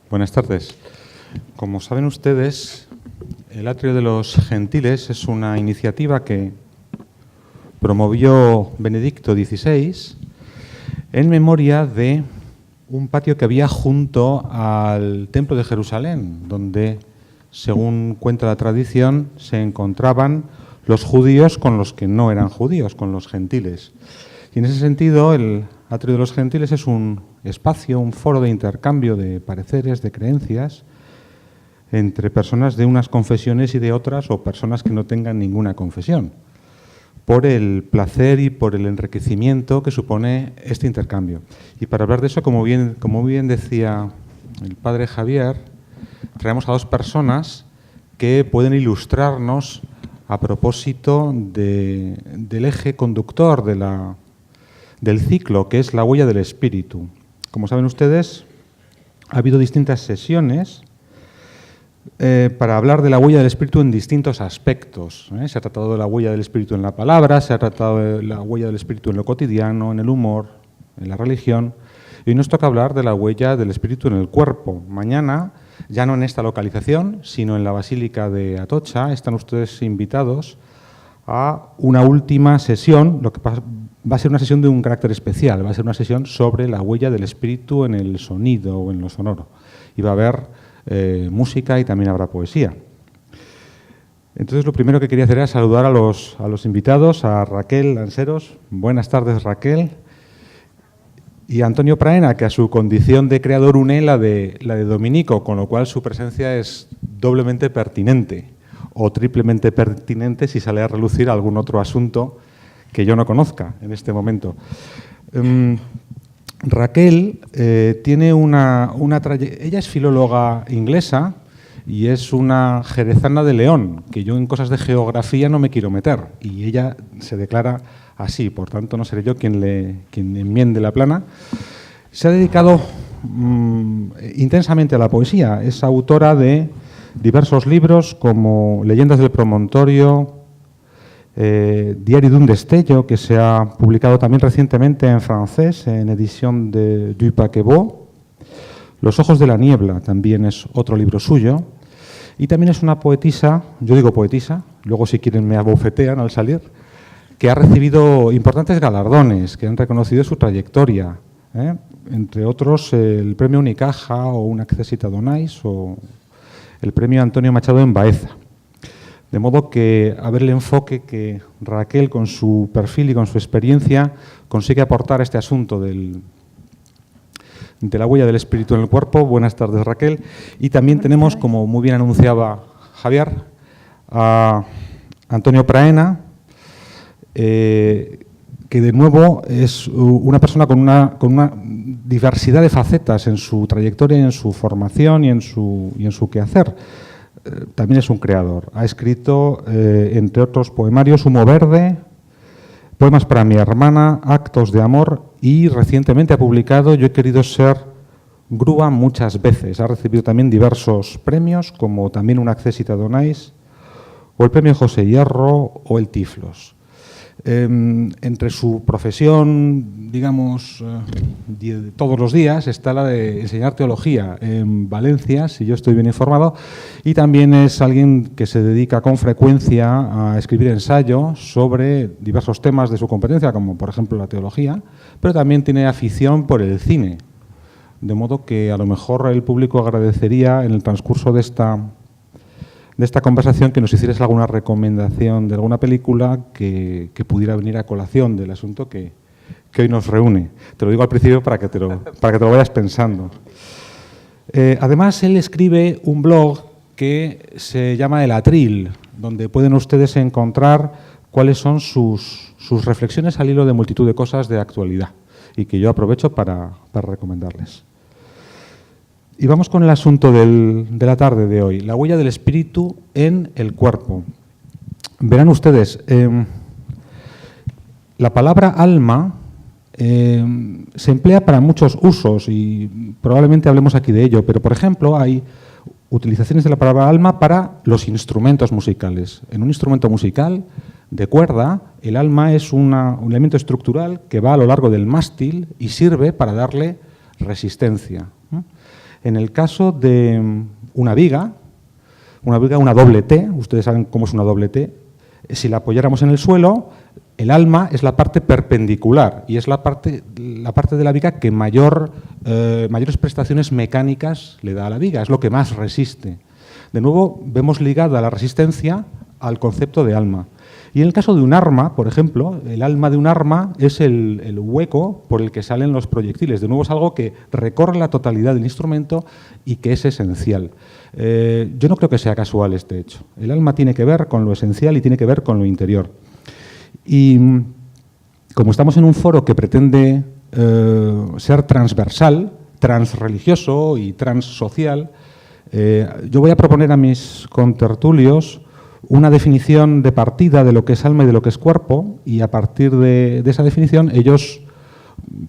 Buenas tardes. Como saben ustedes, el Atrio de los Gentiles es una iniciativa que promovió Benedicto XVI en memoria de un patio que había junto al Templo de Jerusalén, donde, según cuenta la tradición, se encontraban los judíos con los que no eran judíos, con los gentiles. Y en ese sentido, el Atrio de los Gentiles es un espacio, un foro de intercambio de pareceres, de creencias, entre personas de unas confesiones y de otras, o personas que no tengan ninguna confesión, por el placer y por el enriquecimiento que supone este intercambio. Y para hablar de eso, como bien decía el padre Javier, traemos a dos personas que pueden ilustrarnos a propósito del eje conductor del ciclo, que es la huella del espíritu. Como saben ustedes, ha habido distintas sesiones para hablar de la huella del espíritu en distintos aspectos. Se ha tratado de la huella del espíritu en la palabra, se ha tratado de la huella del espíritu en lo cotidiano, en el humor, en la religión. Y hoy nos toca hablar de la huella del espíritu en el cuerpo. Mañana, ya no en esta localización, sino en la Basílica de Atocha, están ustedes invitados a una última sesión, lo que va a ser una sesión de un carácter especial, va a ser una sesión sobre la huella del espíritu en el sonido o en lo sonoro. Y va a haber música y también habrá poesía. Entonces, lo primero que quería hacer era saludar a los invitados, a Raquel Lanceros. Buenas tardes, Raquel. Y a Antonio Praena, que a su condición de creador une la de Dominico, con lo cual su presencia es doblemente pertinente o triplemente pertinente si sale a relucir algún otro asunto que yo no conozca en este momento. Raquel tiene una trayectoria. Ella es filóloga inglesa y es una jerezana de León, que yo en cosas de geografía no me quiero meter, y ella se declara así, por tanto no seré yo quien enmiende la plana. Se ha dedicado intensamente a la poesía, es autora de diversos libros como Leyendas del Promontorio, Diario de un destello, que se ha publicado también recientemente en francés, en edición de Du Paquebot. Los ojos de la niebla también es otro libro suyo. Y también es una poetisa, yo digo poetisa, luego si quieren me abofetean al salir, que ha recibido importantes galardones, que han reconocido su trayectoria, entre otros el premio Unicaja o un Accessit Adonais o el premio Antonio Machado en Baeza. De modo que, a ver el enfoque que Raquel, con su perfil y con su experiencia, consigue aportar a este asunto de la huella del espíritu en el cuerpo. Buenas tardes, Raquel. Y también tenemos, como muy bien anunciaba Javier, a Antonio Praena, que de nuevo es una persona con una diversidad de facetas en su trayectoria, en su formación y en su quehacer. También es un creador. Ha escrito, entre otros poemarios, Humo Verde, Poemas para mi hermana, Actos de amor, y recientemente ha publicado Yo he querido ser grúa muchas veces. Ha recibido también diversos premios, como también un Accessit Adonais, o el premio José Hierro o el Tiflos. Entre su profesión, digamos, de todos los días, está la de enseñar teología en Valencia, si yo estoy bien informado, y también es alguien que se dedica con frecuencia a escribir ensayos sobre diversos temas de su competencia, como por ejemplo la teología, pero también tiene afición por el cine, de modo que a lo mejor el público agradecería en el transcurso de esta conversación que nos hicieras alguna recomendación de alguna película que pudiera venir a colación del asunto que hoy nos reúne. Te lo digo al principio para que te lo vayas pensando. Además, él escribe un blog que se llama El Atril, donde pueden ustedes encontrar cuáles son sus reflexiones al hilo de multitud de cosas de actualidad y que yo aprovecho para recomendarles. Y vamos con el asunto de la tarde de hoy, la huella del espíritu en el cuerpo. Verán ustedes, la palabra alma se emplea para muchos usos y probablemente hablemos aquí de ello, pero por ejemplo hay utilizaciones de la palabra alma para los instrumentos musicales. En un instrumento musical de cuerda, el alma es un elemento estructural que va a lo largo del mástil y sirve para darle resistencia. En el caso de una viga, una doble T, ustedes saben cómo es una doble T, si la apoyáramos en el suelo, el alma es la parte perpendicular y es la parte de la viga que mayores prestaciones mecánicas le da a la viga, es lo que más resiste. De nuevo, vemos ligada la resistencia al concepto de alma. Y en el caso de un arma, por ejemplo, el alma de un arma es el hueco por el que salen los proyectiles. De nuevo, es algo que recorre la totalidad del instrumento y que es esencial. Yo no creo que sea casual este hecho. El alma tiene que ver con lo esencial y tiene que ver con lo interior. Y como estamos en un foro que pretende ser transversal, transreligioso y transsocial, yo voy a proponer a mis contertulios una definición de partida de lo que es alma y de lo que es cuerpo, y a partir de esa definición ellos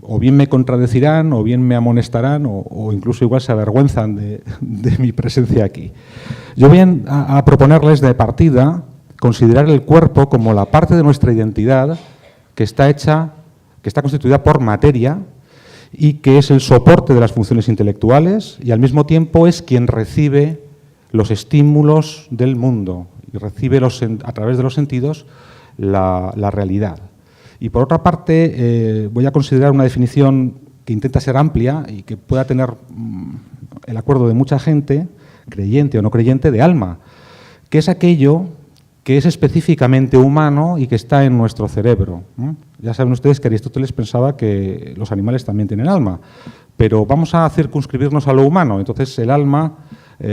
o bien me contradecirán o bien me amonestarán o incluso igual se avergüenzan de mi presencia aquí. Yo voy a proponerles de partida considerar el cuerpo como la parte de nuestra identidad que está constituida por materia y que es el soporte de las funciones intelectuales y al mismo tiempo es quien recibe los estímulos del mundo y recibe a través de los sentidos la realidad. Y por otra parte, voy a considerar una definición que intenta ser amplia y que pueda tener el acuerdo de mucha gente, creyente o no creyente, de alma, que es aquello que es específicamente humano y que está en nuestro cerebro. Ya saben ustedes que Aristóteles pensaba que los animales también tienen alma, pero vamos a circunscribirnos a lo humano. Entonces, el alma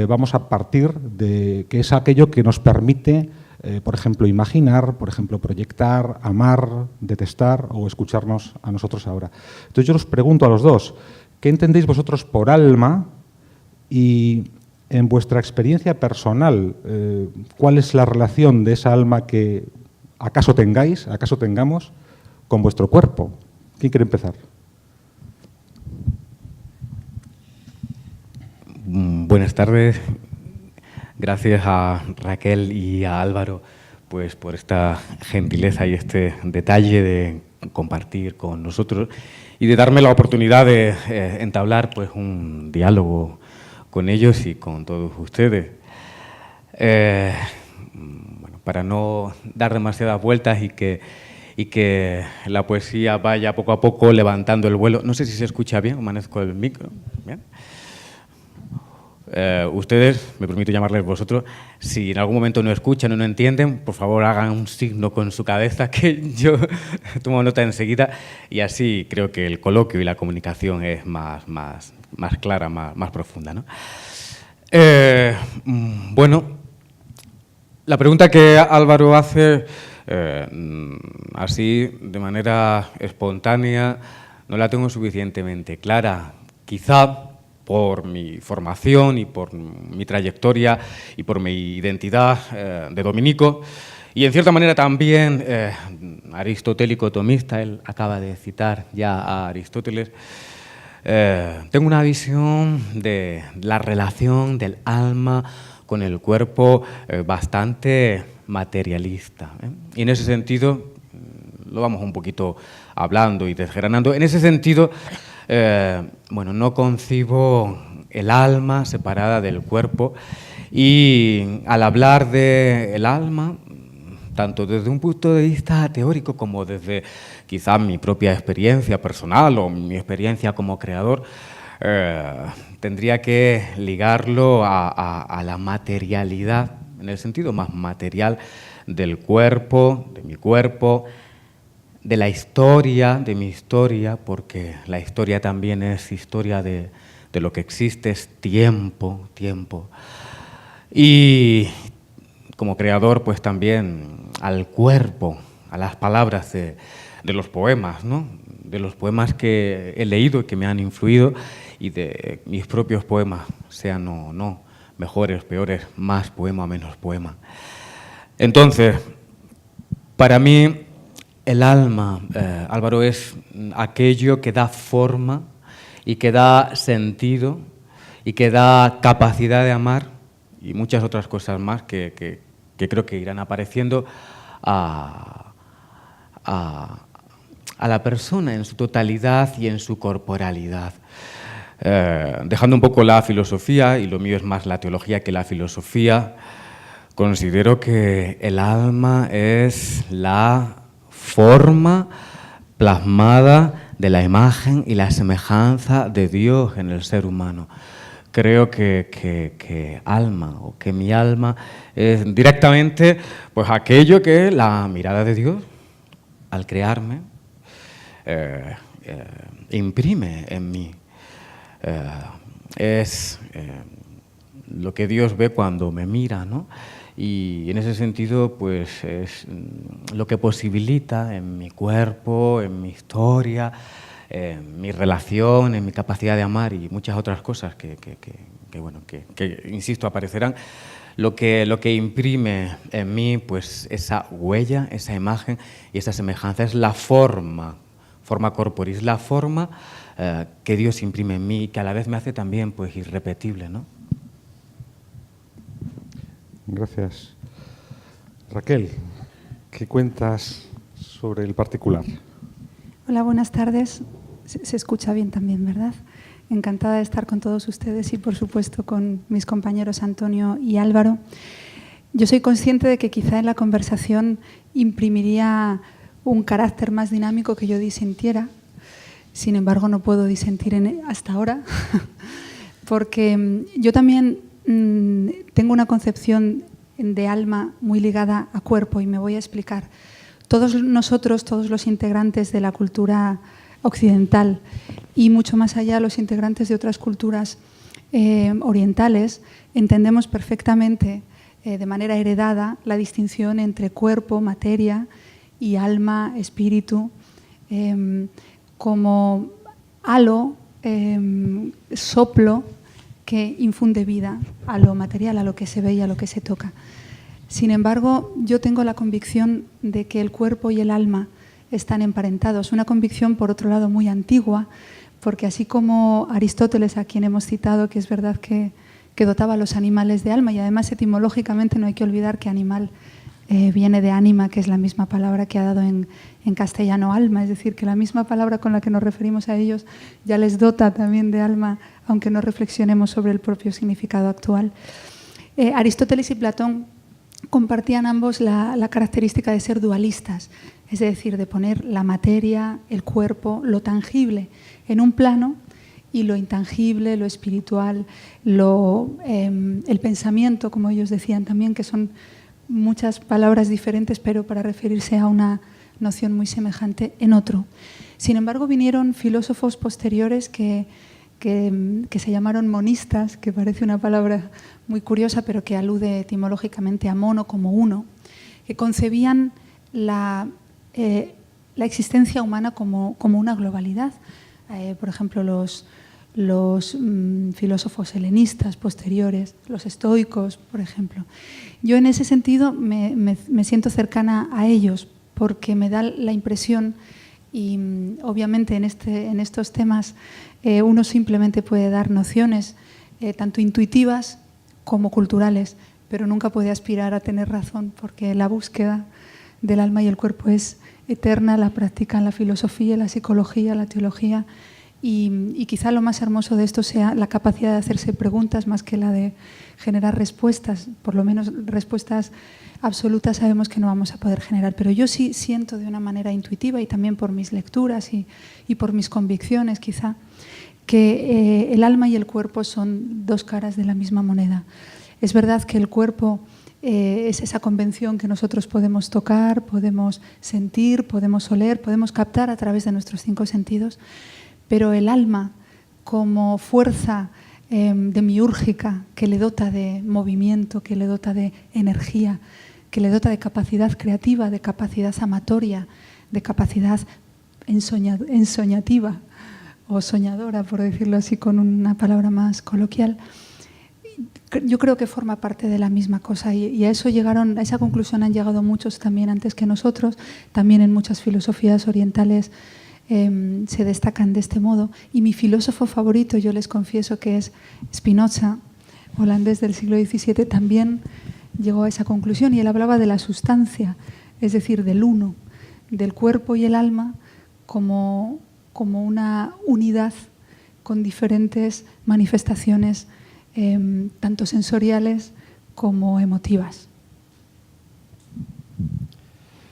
vamos a partir de que es aquello que nos permite, por ejemplo, imaginar, por ejemplo, proyectar, amar, detestar o escucharnos a nosotros ahora. Entonces, yo os pregunto a los dos, ¿qué entendéis vosotros por alma? Y en vuestra experiencia personal, ¿cuál es la relación de esa alma que acaso tengamos, con vuestro cuerpo? ¿Quién quiere empezar? Buenas tardes. Gracias a Raquel y a Álvaro pues, por esta gentileza y este detalle de compartir con nosotros y de darme la oportunidad de entablar pues, un diálogo con ellos y con todos ustedes. Bueno, para no dar demasiadas vueltas y que la poesía vaya poco a poco levantando el vuelo. No sé si se escucha bien, amanezco el micro. ¿Bien? Ustedes, me permito llamarles vosotros, si en algún momento no escuchan o no entienden, por favor hagan un signo con su cabeza que yo tomo nota enseguida y así creo que el coloquio y la comunicación es más clara, más profunda, ¿no? Bueno, la pregunta que Álvaro hace así de manera espontánea no la tengo suficientemente clara, quizá por mi formación y por mi trayectoria y por mi identidad de dominico y en cierta manera también aristotélico tomista, él acaba de citar ya a Aristóteles. Tengo una visión de la relación del alma con el cuerpo bastante materialista. Y en ese sentido, lo vamos un poquito hablando y desgranando, en ese sentido, bueno, no concibo el alma separada del cuerpo y al hablar del alma, tanto desde un punto de vista teórico como desde quizá mi propia experiencia personal o mi experiencia como creador, tendría que ligarlo a la materialidad, en el sentido más material del cuerpo, de mi cuerpo, de la historia, de mi historia, porque la historia también es historia de lo que existe, es tiempo. Y como creador, pues también al cuerpo, a las palabras de los poemas, ¿no? De los poemas que he leído y que me han influido y de mis propios poemas, sean o no mejores, peores, más poema o menos poema. Entonces, para mí, el alma, Álvaro, es aquello que da forma y que da sentido y que da capacidad de amar y muchas otras cosas más que creo que irán apareciendo a la persona en su totalidad y en su corporalidad. Dejando un poco la filosofía, y lo mío es más la teología que la filosofía, considero que el alma es la forma plasmada de la imagen y la semejanza de Dios en el ser humano. Creo que alma, o que mi alma es directamente pues aquello que la mirada de Dios, al crearme, imprime en mí. Es lo que Dios ve cuando me mira, ¿no? Y en ese sentido, pues es lo que posibilita en mi cuerpo, en mi historia, en mi relación, en mi capacidad de amar y muchas otras cosas que insisto, aparecerán. Lo que imprime en mí, pues esa huella, esa imagen y esa semejanza es la forma corporis, la forma que Dios imprime en mí y que a la vez me hace también pues irrepetible, ¿no? Gracias. Raquel, ¿qué cuentas sobre el particular? Hola, buenas tardes. Se escucha bien también, ¿verdad? Encantada de estar con todos ustedes y, por supuesto, con mis compañeros Antonio y Álvaro. Yo soy consciente de que quizá en la conversación imprimiría un carácter más dinámico que yo disintiera. Sin embargo, no puedo disentir hasta ahora, porque yo también tengo una concepción de alma muy ligada a cuerpo y me voy a explicar. Todos nosotros, todos los integrantes de la cultura occidental y mucho más allá los integrantes de otras culturas orientales, entendemos perfectamente, de manera heredada, la distinción entre cuerpo, materia y alma, espíritu, como halo, soplo que infunde vida a lo material, a lo que se ve y a lo que se toca. Sin embargo, yo tengo la convicción de que el cuerpo y el alma están emparentados. Una convicción, por otro lado, muy antigua, porque así como Aristóteles, a quien hemos citado, que es verdad que dotaba a los animales de alma, y además etimológicamente no hay que olvidar que animal viene de ánima, que es la misma palabra que ha dado en castellano alma, es decir, que la misma palabra con la que nos referimos a ellos ya les dota también de alma, aunque no reflexionemos sobre el propio significado actual. Aristóteles y Platón compartían ambos la característica de ser dualistas, es decir, de poner la materia, el cuerpo, lo tangible en un plano y lo intangible, lo espiritual, el pensamiento, como ellos decían también, que son muchas palabras diferentes, pero para referirse a una noción muy semejante en otro. Sin embargo, vinieron filósofos posteriores que se llamaron monistas, que parece una palabra muy curiosa, pero que alude etimológicamente a mono, como uno, que concebían la existencia humana como una globalidad. Por ejemplo, los filósofos helenistas posteriores, los estoicos, por ejemplo. Yo en ese sentido me siento cercana a ellos porque me da la impresión, y obviamente en estos temas uno simplemente puede dar nociones tanto intuitivas como culturales, pero nunca puede aspirar a tener razón porque la búsqueda del alma y el cuerpo es eterna, la practican la filosofía, la psicología, la teología. Y quizá lo más hermoso de esto sea la capacidad de hacerse preguntas más que la de generar respuestas. Por lo menos respuestas absolutas sabemos que no vamos a poder generar. Pero yo sí siento de una manera intuitiva y también por mis lecturas y por mis convicciones quizá, que el alma y el cuerpo son dos caras de la misma moneda. Es verdad que el cuerpo es esa convención que nosotros podemos tocar, podemos sentir, podemos oler, podemos captar a través de nuestros 5 sentidos. Pero el alma, como fuerza demiúrgica que le dota de movimiento, que le dota de energía, que le dota de capacidad creativa, de capacidad amatoria, de capacidad ensoñativa o soñadora, por decirlo así con una palabra más coloquial, yo creo que forma parte de la misma cosa y a esa conclusión han llegado muchos también antes que nosotros, también en muchas filosofías orientales se destacan de este modo. Y mi filósofo favorito, yo les confieso que es Spinoza, holandés del siglo XVII, también llegó a esa conclusión y él hablaba de la sustancia, es decir, del uno, del cuerpo y el alma como una unidad con diferentes manifestaciones, tanto sensoriales como emotivas.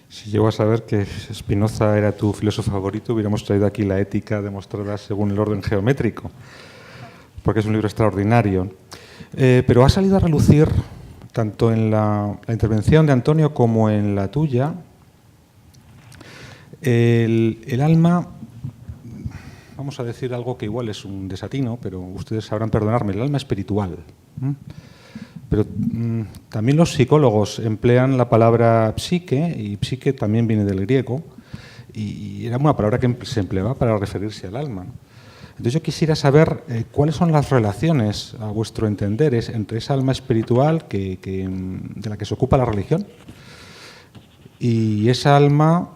Si llego a saber que Spinoza era tu filósofo favorito, hubiéramos traído aquí la ética demostrada según el orden geométrico, porque es un libro extraordinario. Pero ha salido a relucir, tanto en la intervención de Antonio como en la tuya, el alma, vamos a decir algo que igual es un desatino, pero ustedes sabrán perdonarme, el alma espiritual. Pero también los psicólogos emplean la palabra psique, y psique también viene del griego, y era una palabra que se empleaba para referirse al alma, ¿no? Entonces yo quisiera saber cuáles son las relaciones, a vuestro entender, entre esa alma espiritual de la que se ocupa la religión y esa alma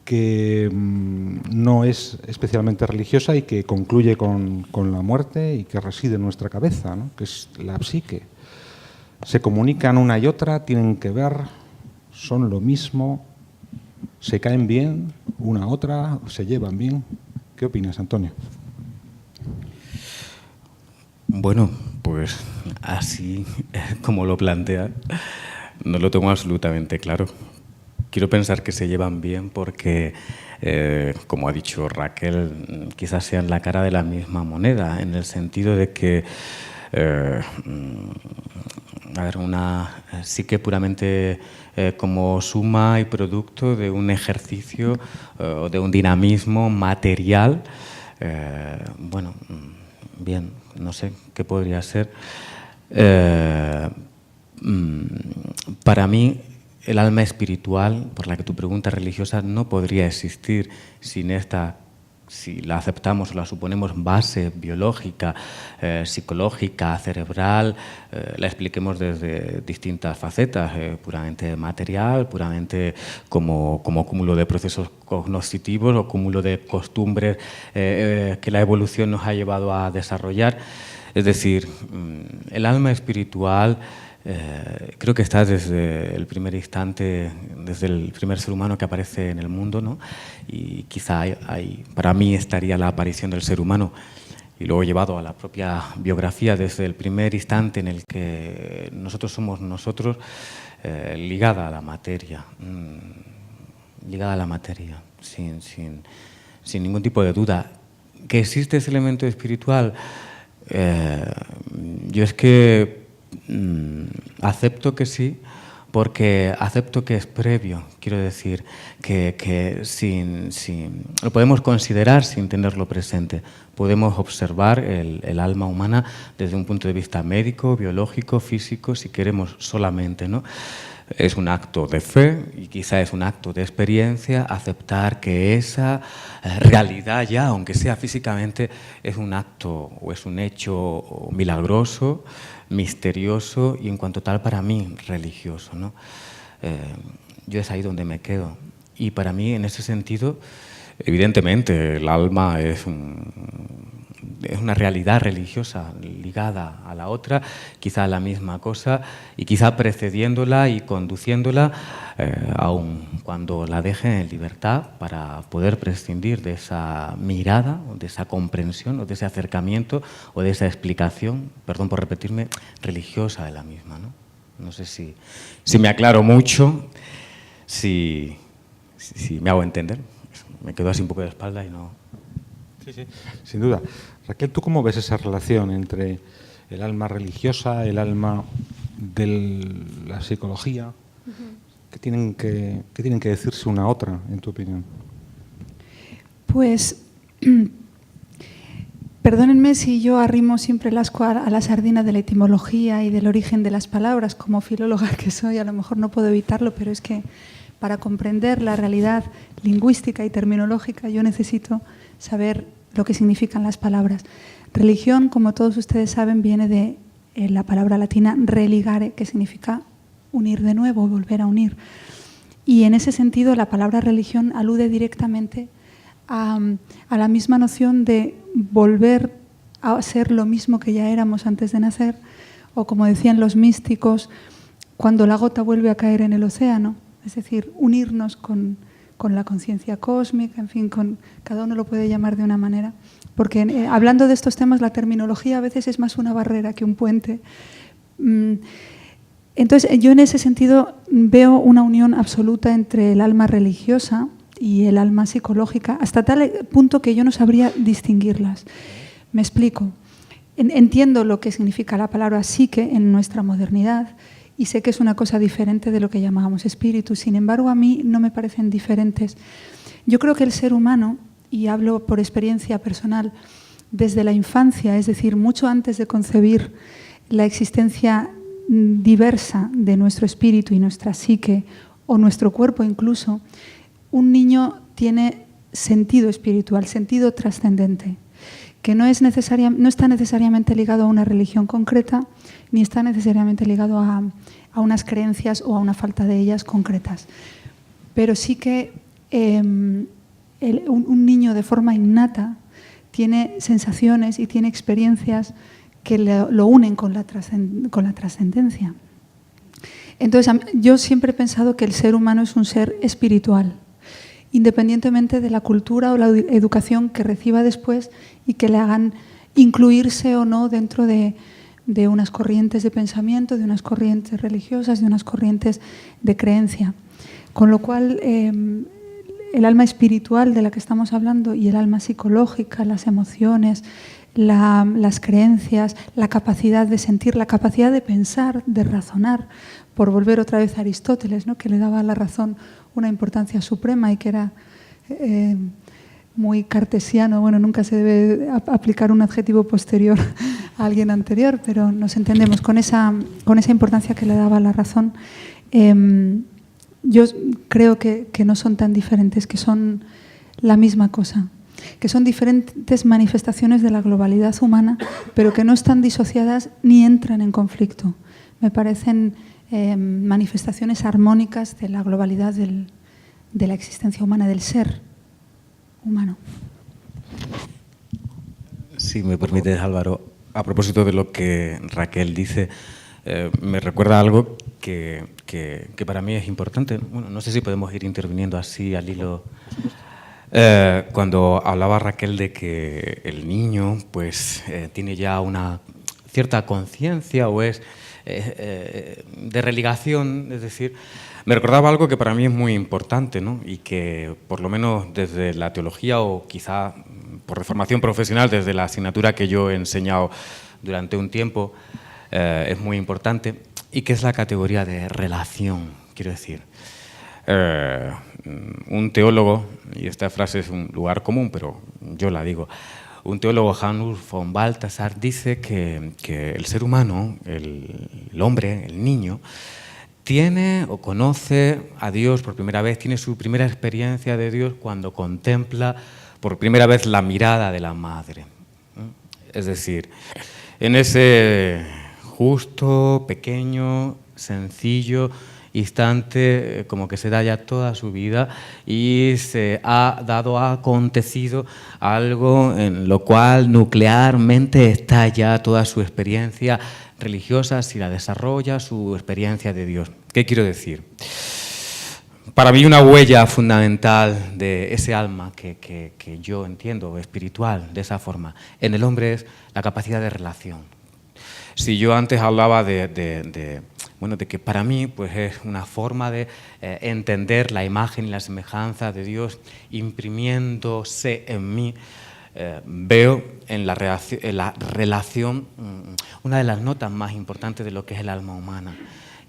que no es especialmente religiosa y que concluye con la muerte y que reside en nuestra cabeza, ¿no? Que es la psique. Se comunican una y otra, tienen que ver, son lo mismo, se caen bien una a otra, se llevan bien. ¿Qué opinas, Antonio? Bueno, pues así como lo plantea, no lo tengo absolutamente claro. Quiero pensar que se llevan bien porque, como ha dicho Raquel, quizás sean la cara de la misma moneda, en el sentido de que una psique puramente como suma y producto de un ejercicio, de un dinamismo material. Bueno, bien, no sé qué podría ser. Para mí, el alma espiritual, por la que tu pregunta religiosa, no podría existir sin esta, si la aceptamos o la suponemos, base biológica, psicológica, cerebral, la expliquemos desde distintas facetas, puramente material, puramente como cúmulo de procesos cognitivos o cúmulo de costumbres que la evolución nos ha llevado a desarrollar. Es decir, el alma espiritual creo que está desde el primer instante, desde el primer ser humano que aparece en el mundo, ¿no? Y quizá para mí estaría la aparición del ser humano y luego llevado a la propia biografía desde el primer instante en el que nosotros somos nosotros, ligada a la materia, sin ningún tipo de duda. ¿Que existe ese elemento espiritual? Yo es que acepto que sí, porque acepto que es previo. Quiero decir que lo podemos considerar sin tenerlo presente. Podemos observar el alma humana desde un punto de vista médico, biológico, físico, si queremos solamente, ¿no? Es un acto de fe y quizá es un acto de experiencia aceptar que esa realidad ya, aunque sea físicamente, es un acto o es un hecho milagroso, misterioso y en cuanto tal para mí religioso, ¿no? Yo es ahí donde me quedo. Y para mí en ese sentido, evidentemente el alma es una realidad religiosa ligada a la otra, quizá a la misma cosa y quizá precediéndola y conduciéndola, aun cuando la dejen en libertad para poder prescindir de esa mirada, de esa comprensión o de ese acercamiento o de esa explicación, perdón por repetirme, religiosa de la misma, ¿no? No sé si me aclaro mucho, si me hago entender. Me quedo así un poco de espalda y no... Sí, sin duda. Raquel, ¿tú cómo ves esa relación entre el alma religiosa, el alma de la psicología? ¿Qué tienen que decirse una a otra, en tu opinión? Pues, perdónenme si yo arrimo siempre el ascua a la sardina de la etimología y del origen de las palabras. Como filóloga que soy, a lo mejor no puedo evitarlo, pero es que para comprender la realidad lingüística y terminológica yo necesito saber lo que significan las palabras. Religión, como todos ustedes saben, viene de la palabra latina religare, que significa unir de nuevo, volver a unir. Y en ese sentido la palabra religión alude directamente a la misma noción de volver a ser lo mismo que ya éramos antes de nacer, o como decían los místicos, cuando la gota vuelve a caer en el océano, es decir, unirnos con con la conciencia cósmica, en fin, cada uno lo puede llamar de una manera. Porque hablando de estos temas, la terminología a veces es más una barrera que un puente. Entonces, yo en ese sentido veo una unión absoluta entre el alma religiosa y el alma psicológica, hasta tal punto que yo no sabría distinguirlas. Me explico. Entiendo lo que significa la palabra psique en nuestra modernidad y sé que es una cosa diferente de lo que llamábamos espíritu. Sin embargo, a mí no me parecen diferentes. Yo creo que el ser humano, y hablo por experiencia personal, desde la infancia, es decir, mucho antes de concebir la existencia diversa de nuestro espíritu y nuestra psique, o nuestro cuerpo incluso, un niño tiene sentido espiritual, sentido trascendente, que no está necesariamente ligado a una religión concreta, ni está necesariamente ligado a unas creencias o a una falta de ellas concretas. Pero sí que un niño de forma innata tiene sensaciones y tiene experiencias que lo unen con la trascendencia. Entonces, yo siempre he pensado que el ser humano es un ser espiritual, independientemente de la cultura o la educación que reciba después y que le hagan incluirse o no dentro de unas corrientes de pensamiento, de unas corrientes religiosas, de unas corrientes de creencia. Con lo cual, el alma espiritual de la que estamos hablando y el alma psicológica, las emociones, las creencias, la capacidad de sentir, la capacidad de pensar, de razonar, por volver otra vez a Aristóteles, ¿no?, que le daba a la razón una importancia suprema y que era muy cartesiano. Bueno, nunca se debe aplicar un adjetivo posterior a alguien anterior, pero nos entendemos con esa importancia que le daba a la razón. Yo creo que no son tan diferentes, que son la misma cosa, que son diferentes manifestaciones de la globalidad humana, pero que no están disociadas ni entran en conflicto. Me parecen manifestaciones armónicas de la globalidad de la existencia humana, del ser humano. Si me permites, Álvaro, a propósito de lo que Raquel dice, me recuerda algo que para mí es importante. Bueno, no sé si podemos ir interviniendo así al hilo. Cuando hablaba Raquel de que el niño pues tiene ya una cierta conciencia o es de religación, es decir, me recordaba algo que para mí es muy importante, ¿no?, y que por lo menos desde la teología o quizá por formación profesional, desde la asignatura que yo he enseñado durante un tiempo, es muy importante, y que es la categoría de relación, quiero decir. Un teólogo, y esta frase es un lugar común, pero yo la digo, un teólogo, Hans von Balthasar, dice que el ser humano, el hombre, el niño, tiene o conoce a Dios por primera vez, tiene su primera experiencia de Dios cuando contempla por primera vez la mirada de la madre. Es decir, en ese justo, pequeño, sencillo instante, como que se da ya toda su vida y ha acontecido algo en lo cual nuclearmente está ya toda su experiencia religiosa, si la desarrolla, su experiencia de Dios. ¿Qué quiero decir? Para mí una huella fundamental de ese alma que yo entiendo espiritual de esa forma en el hombre es la capacidad de relación. Si yo antes hablaba de que para mí pues es una forma de entender la imagen y la semejanza de Dios imprimiéndose en mí, veo en la relación una de las notas más importantes de lo que es el alma humana.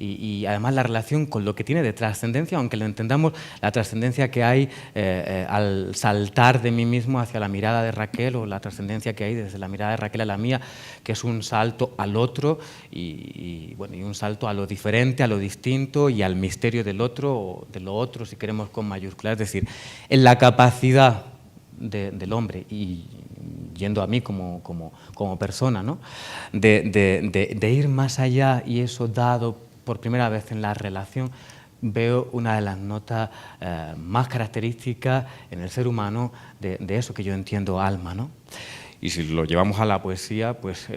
Y además la relación con lo que tiene de trascendencia, aunque lo entendamos, la trascendencia que hay al saltar de mí mismo hacia la mirada de Raquel, o la trascendencia que hay desde la mirada de Raquel a la mía, que es un salto al otro y un salto a lo diferente, a lo distinto y al misterio del otro, o de lo otro, si queremos con mayúsculas. Es decir, en la capacidad del hombre, y yendo a mí como persona, ¿no?, de ir más allá, y eso dado por primera vez en la relación, veo una de las notas más características en el ser humano de eso que yo entiendo alma, ¿no? Y si lo llevamos a la poesía, pues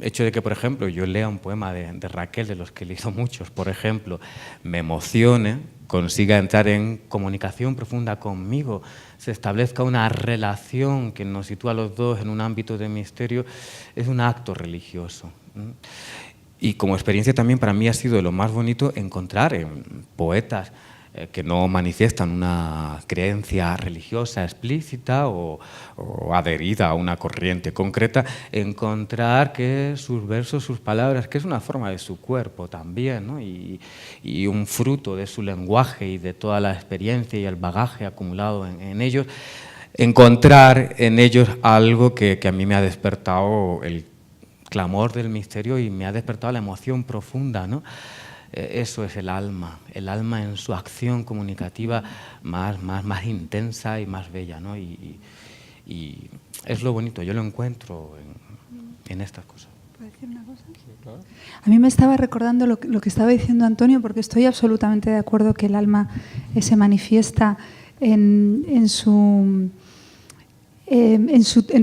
hecho de que, por ejemplo, yo lea un poema de Raquel, de los que he leído muchos, por ejemplo, me emocione, consiga entrar en comunicación profunda conmigo, se establezca una relación que nos sitúa a los dos en un ámbito de misterio, es un acto religioso. Y como experiencia también para mí ha sido de lo más bonito encontrar en poetas que no manifiestan una creencia religiosa explícita o adherida a una corriente concreta, encontrar que sus versos, sus palabras, que es una forma de su cuerpo también, ¿no? y un fruto de su lenguaje y de toda la experiencia y el bagaje acumulado en ellos, encontrar en ellos algo que a mí me ha despertado el clamor del misterio y me ha despertado la emoción profunda, ¿no? Eso es el alma en su acción comunicativa más intensa y más bella, ¿no? Y es lo bonito, yo lo encuentro en estas cosas. ¿Puedo decir una cosa? Sí, claro. A mí me estaba recordando lo que estaba diciendo Antonio, porque estoy absolutamente de acuerdo que el alma se manifiesta en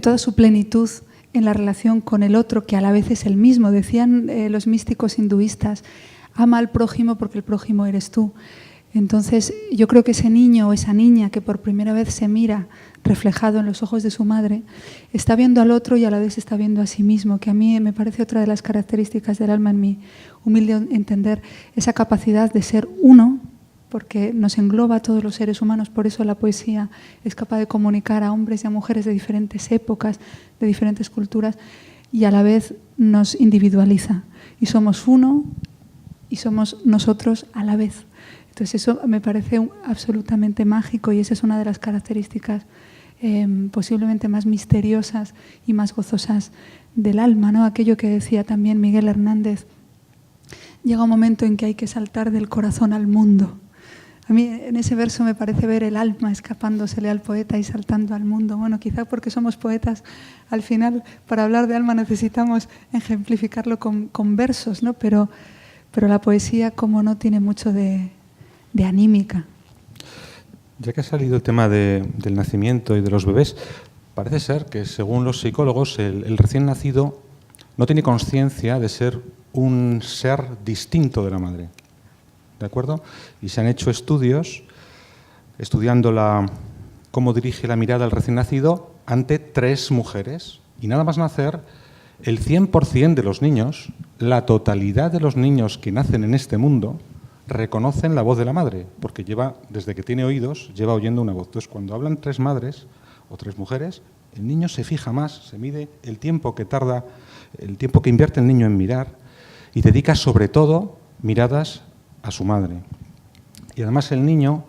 toda su plenitud en la relación con el otro, que a la vez es el mismo. Decían los místicos hinduistas: ama al prójimo porque el prójimo eres tú. Entonces, yo creo que ese niño o esa niña que por primera vez se mira reflejado en los ojos de su madre, está viendo al otro y a la vez está viendo a sí mismo, que a mí me parece otra de las características del alma, en mi humilde entender, esa capacidad de ser uno, porque nos engloba a todos los seres humanos. Por eso la poesía es capaz de comunicar a hombres y a mujeres de diferentes épocas, de diferentes culturas, y a la vez nos individualiza. Y somos uno y somos nosotros a la vez. Entonces eso me parece absolutamente mágico, y esa es una de las características posiblemente más misteriosas y más gozosas del alma, ¿no? Aquello que decía también Miguel Hernández: llega un momento en que hay que saltar del corazón al mundo. A mí en ese verso me parece ver el alma escapándosele al poeta y saltando al mundo. Bueno, quizá porque somos poetas, al final para hablar de alma necesitamos ejemplificarlo con versos, ¿no? Pero la poesía, como no, tiene mucho de anímica. Ya que ha salido el tema del nacimiento y de los bebés, parece ser que, según los psicólogos, el recién nacido no tiene conciencia de ser un ser distinto de la madre. ¿De acuerdo? Y se han hecho estudios estudiando cómo dirige la mirada el recién nacido ante 3 mujeres. Y nada más nacer, el 100% de los niños, la totalidad de los niños que nacen en este mundo, reconocen la voz de la madre, porque desde que tiene oídos, lleva oyendo una voz. Entonces, cuando hablan 3 madres o 3 mujeres, el niño se fija más, se mide el tiempo que tarda, el tiempo que invierte el niño en mirar, y dedica sobre todo miradas a su madre. Y además el niño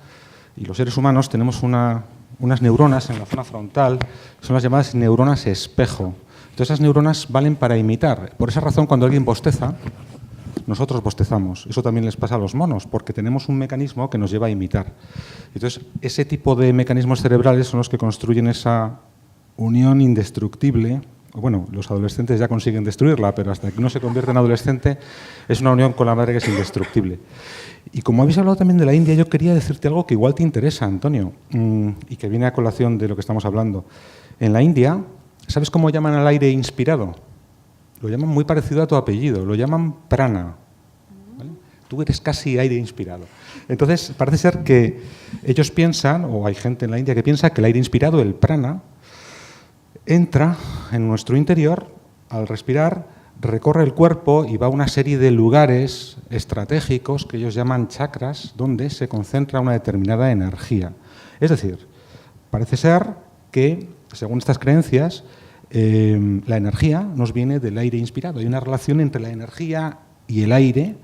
y los seres humanos tenemos unas neuronas en la zona frontal, son las llamadas neuronas espejo. Entonces esas neuronas valen para imitar. Por esa razón, cuando alguien bosteza, nosotros bostezamos. Eso también les pasa a los monos, porque tenemos un mecanismo que nos lleva a imitar. Entonces, ese tipo de mecanismos cerebrales son los que construyen esa unión indestructible. Bueno, los adolescentes ya consiguen destruirla, pero hasta que uno se convierte en adolescente es una unión con la madre que es indestructible. Y como habéis hablado también de la India, yo quería decirte algo que igual te interesa, Antonio, y que viene a colación de lo que estamos hablando. En la India, ¿sabes cómo llaman al aire inspirado? Lo llaman muy parecido a tu apellido, lo llaman prana. ¿Vale? Tú eres casi aire inspirado. Entonces, parece ser que ellos piensan, o hay gente en la India que piensa, que el aire inspirado, el prana, entra en nuestro interior, al respirar, recorre el cuerpo y va a una serie de lugares estratégicos que ellos llaman chakras, donde se concentra una determinada energía. Es decir, parece ser que, según estas creencias, la energía nos viene del aire inspirado. Hay una relación entre la energía y el aire,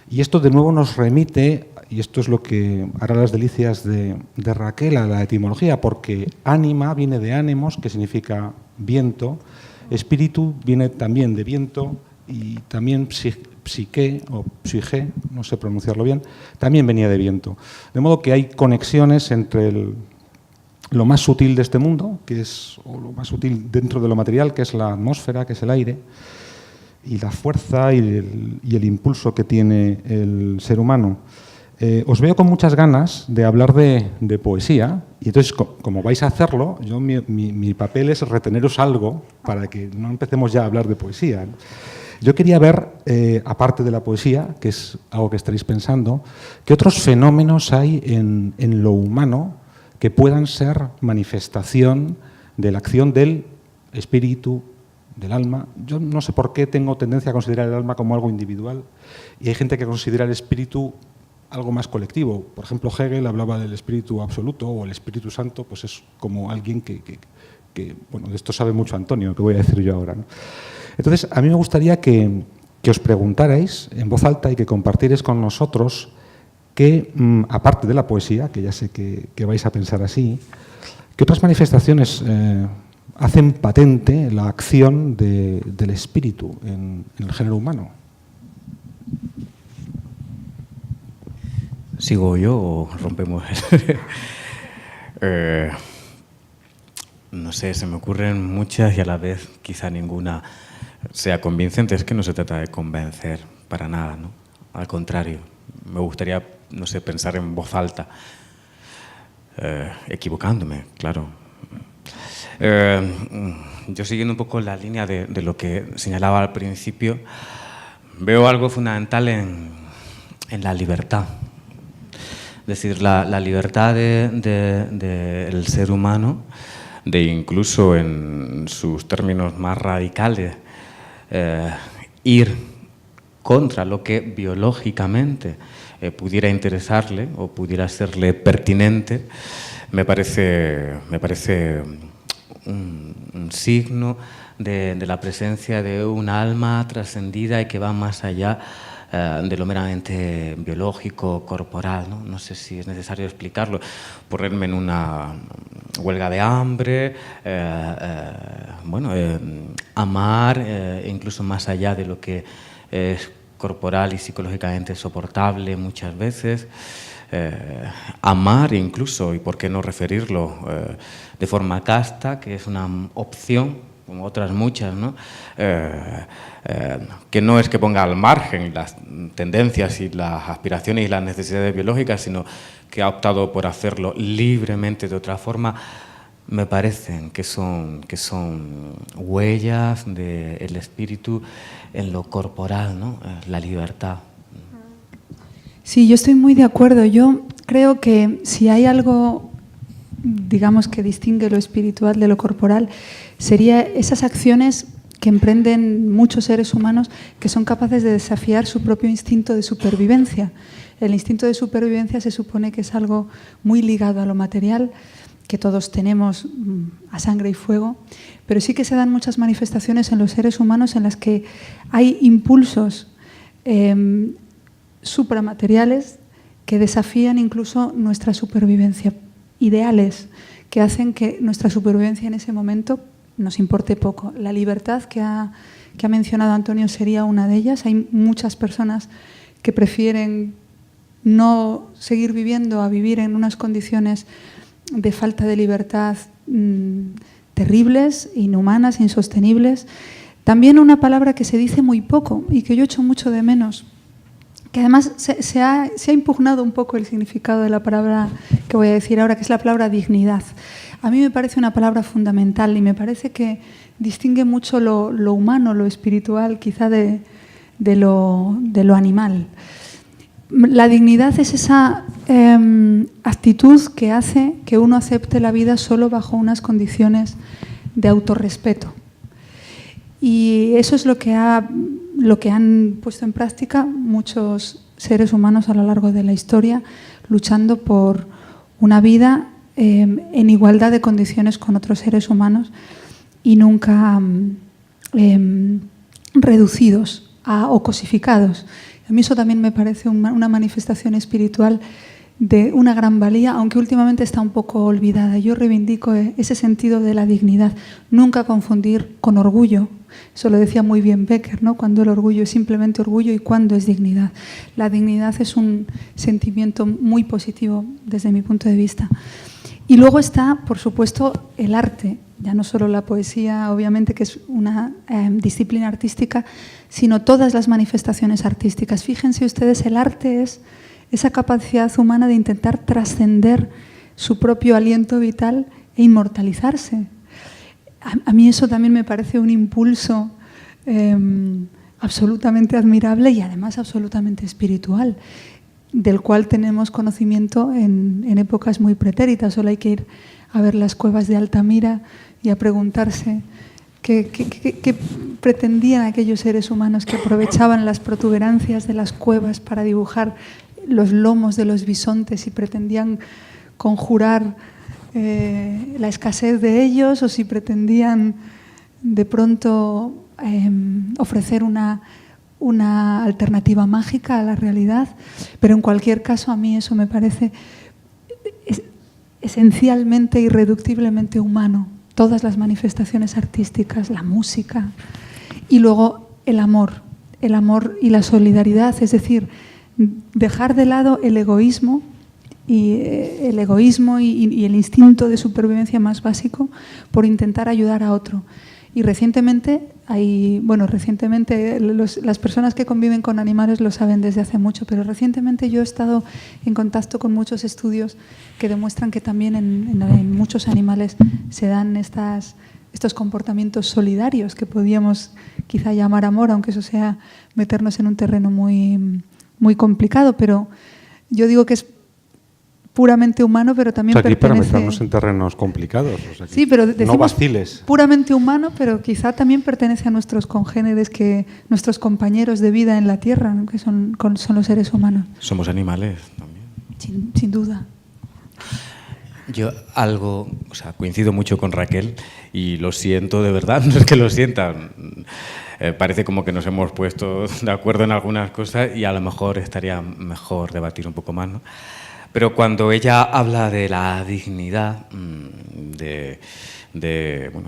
y esto de nuevo nos remite, y esto es lo que hará las delicias de Raquel, a la etimología, porque ánima viene de ánimos, que significa viento, espíritu viene también de viento, y también psique o psique, no sé pronunciarlo bien, también venía de viento. De modo que hay conexiones entre lo más sutil de este mundo, o lo más sutil dentro de lo material, que es la atmósfera, que es el aire, y la fuerza y el impulso que tiene el ser humano. os veo con muchas ganas de hablar de poesía, y entonces, como vais a hacerlo, mi papel es reteneros algo para que no empecemos ya a hablar de poesía, ¿no? Yo quería ver, aparte de la poesía, que es algo que estaréis pensando, qué otros fenómenos hay en lo humano que puedan ser manifestación de la acción del espíritu, del alma. Yo no sé por qué tengo tendencia a considerar el alma como algo individual, y hay gente que considera el espíritu algo más colectivo. Por ejemplo, Hegel hablaba del espíritu absoluto, o el Espíritu Santo, pues es como alguien que bueno, de esto sabe mucho Antonio, que voy a decir yo ahora, ¿no? Entonces, a mí me gustaría que os preguntarais en voz alta y que compartierais con nosotros que, aparte de la poesía, que ya sé que vais a pensar así, ¿qué otras manifestaciones hacen patente la acción del espíritu en el género humano? ¿Sigo yo o rompemos? No sé, se me ocurren muchas y a la vez quizá ninguna sea convincente. Es que no se trata de convencer para nada, ¿no? Al contrario, me gustaría, no sé, pensar en voz alta, equivocándome, claro. Yo, siguiendo un poco la línea de lo que señalaba al principio, veo algo fundamental en la libertad. Es decir, la libertad del ser humano, de incluso en sus términos más radicales, ir contra lo que biológicamente pudiera interesarle o pudiera serle pertinente, me parece un signo de la presencia de un alma trascendida y que va más allá de lo meramente biológico, corporal, ¿no? No sé si es necesario explicarlo. Ponerme en una huelga de hambre, amar, incluso más allá de lo que es corporal y psicológicamente soportable muchas veces, amar incluso, y por qué no referirlo, de forma casta, que es una opción, como otras muchas, ¿no? Que no es que ponga al margen las tendencias y las aspiraciones y las necesidades biológicas, sino que ha optado por hacerlo libremente de otra forma. Me parecen que son huellas del espíritu en lo corporal, ¿no? La libertad. Sí, yo estoy muy de acuerdo. Yo creo que si hay algo, digamos, que distingue lo espiritual de lo corporal, sería esas acciones que emprenden muchos seres humanos que son capaces de desafiar su propio instinto de supervivencia. El instinto de supervivencia se supone que es algo muy ligado a lo material, que todos tenemos a sangre y fuego, pero sí que se dan muchas manifestaciones en los seres humanos en las que hay impulsos supramateriales que desafían incluso nuestra supervivencia, ideales que hacen que nuestra supervivencia en ese momento nos importe poco. La libertad que ha mencionado Antonio sería una de ellas. Hay muchas personas que prefieren no seguir viviendo a vivir en unas condiciones de falta de libertad terribles, inhumanas, insostenibles. También una palabra que se dice muy poco y que yo echo mucho de menos, que además se ha impugnado un poco el significado de la palabra que voy a decir ahora, que es la palabra dignidad. A mí me parece una palabra fundamental y me parece que distingue mucho lo humano, lo espiritual, quizá de lo animal. La dignidad es esa actitud que hace que uno acepte la vida solo bajo unas condiciones de autorrespeto. Y eso es lo que han puesto en práctica muchos seres humanos a lo largo de la historia, luchando por una vida en igualdad de condiciones con otros seres humanos y nunca reducidos o cosificados. A mí eso también me parece una manifestación espiritual de una gran valía, aunque últimamente está un poco olvidada. Yo reivindico ese sentido de la dignidad. Nunca confundir con orgullo. Eso lo decía muy bien Becker, ¿no? Cuando el orgullo es simplemente orgullo y cuando es dignidad. La dignidad es un sentimiento muy positivo desde mi punto de vista. Y luego está, por supuesto, el arte. Ya no solo la poesía, obviamente, que es una disciplina artística, sino todas las manifestaciones artísticas. Fíjense ustedes, el arte es esa capacidad humana de intentar trascender su propio aliento vital e inmortalizarse. A mí eso también me parece un impulso absolutamente admirable y además absolutamente espiritual, del cual tenemos conocimiento en épocas muy pretéritas. Solo hay que ir a ver las cuevas de Altamira y a preguntarse qué pretendían aquellos seres humanos que aprovechaban las protuberancias de las cuevas para dibujar los lomos de los bisontes y pretendían conjurar la escasez de ellos, o si pretendían de pronto ofrecer una alternativa mágica a la realidad. Pero en cualquier caso, a mí eso me parece esencialmente, irreductiblemente humano. Todas las manifestaciones artísticas, la música y luego el amor y la solidaridad, es decir, dejar de lado el egoísmo y el instinto de supervivencia más básico por intentar ayudar a otro. Y recientemente, las personas que conviven con animales lo saben desde hace mucho, pero recientemente yo he estado en contacto con muchos estudios que demuestran que también en muchos animales se dan estos comportamientos solidarios que podríamos quizá llamar amor, aunque eso sea meternos en un terreno muy, muy complicado, pero yo digo que es puramente humano, pero también aquí pertenece... para meternos en terrenos complicados. O sea, sí, pero decimos no vaciles. Puramente humano, pero quizá también pertenece a nuestros congéneres, nuestros compañeros de vida en la Tierra, ¿no? Que son los seres humanos. Somos animales también. Sin duda. Yo coincido mucho con Raquel y lo siento de verdad, no es que lo sientan. Parece como que nos hemos puesto de acuerdo en algunas cosas y a lo mejor estaría mejor debatir un poco más, ¿no? Pero cuando ella habla de la dignidad,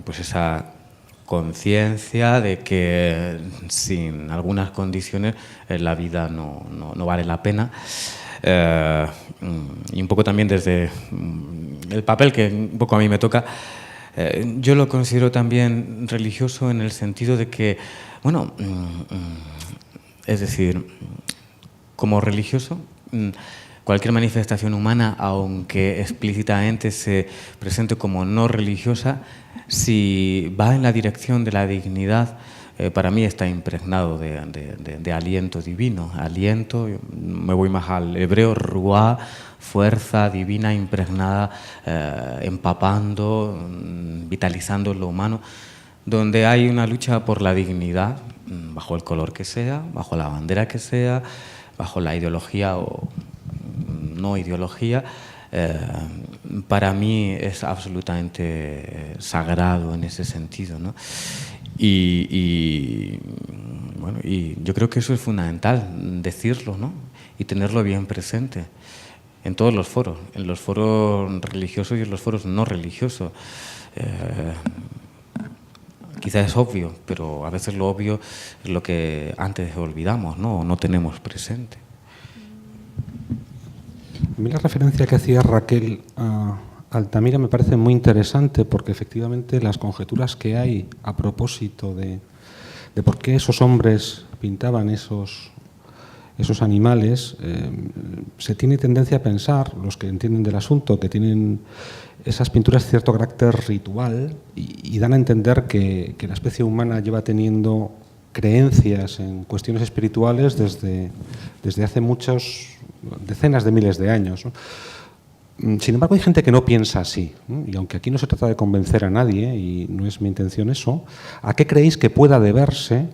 pues esa conciencia de que sin algunas condiciones la vida no vale la pena, y un poco también desde el papel que un poco a mí me toca, yo lo considero también religioso en el sentido de que, es decir, como religioso, cualquier manifestación humana, aunque explícitamente se presente como no religiosa, si va en la dirección de la dignidad, para mí está impregnado de aliento divino. Aliento, me voy más al hebreo, ruá, fuerza divina impregnada, empapando, vitalizando lo humano, donde hay una lucha por la dignidad, bajo el color que sea, bajo la bandera que sea, bajo la ideología o no ideología, para mí es absolutamente sagrado en ese sentido, ¿no? Y yo creo que eso es fundamental, decirlo, ¿no? Y tenerlo bien presente en todos los foros, en los foros religiosos y en los foros no religiosos. Quizás es obvio, pero a veces lo obvio es lo que antes olvidamos, ¿no? O no tenemos presente. A mí la referencia que hacía Raquel a Altamira me parece muy interesante, porque efectivamente las conjeturas que hay a propósito de por qué esos hombres pintaban esos animales, se tiene tendencia a pensar, los que entienden del asunto, que tienen esas pinturas cierto carácter ritual y dan a entender que la especie humana lleva teniendo creencias en cuestiones espirituales desde hace decenas de miles de años, ¿no? Sin embargo, hay gente que no piensa así, ¿no? Y aunque aquí no se trata de convencer a nadie, y no es mi intención eso, ¿a qué creéis que pueda deberse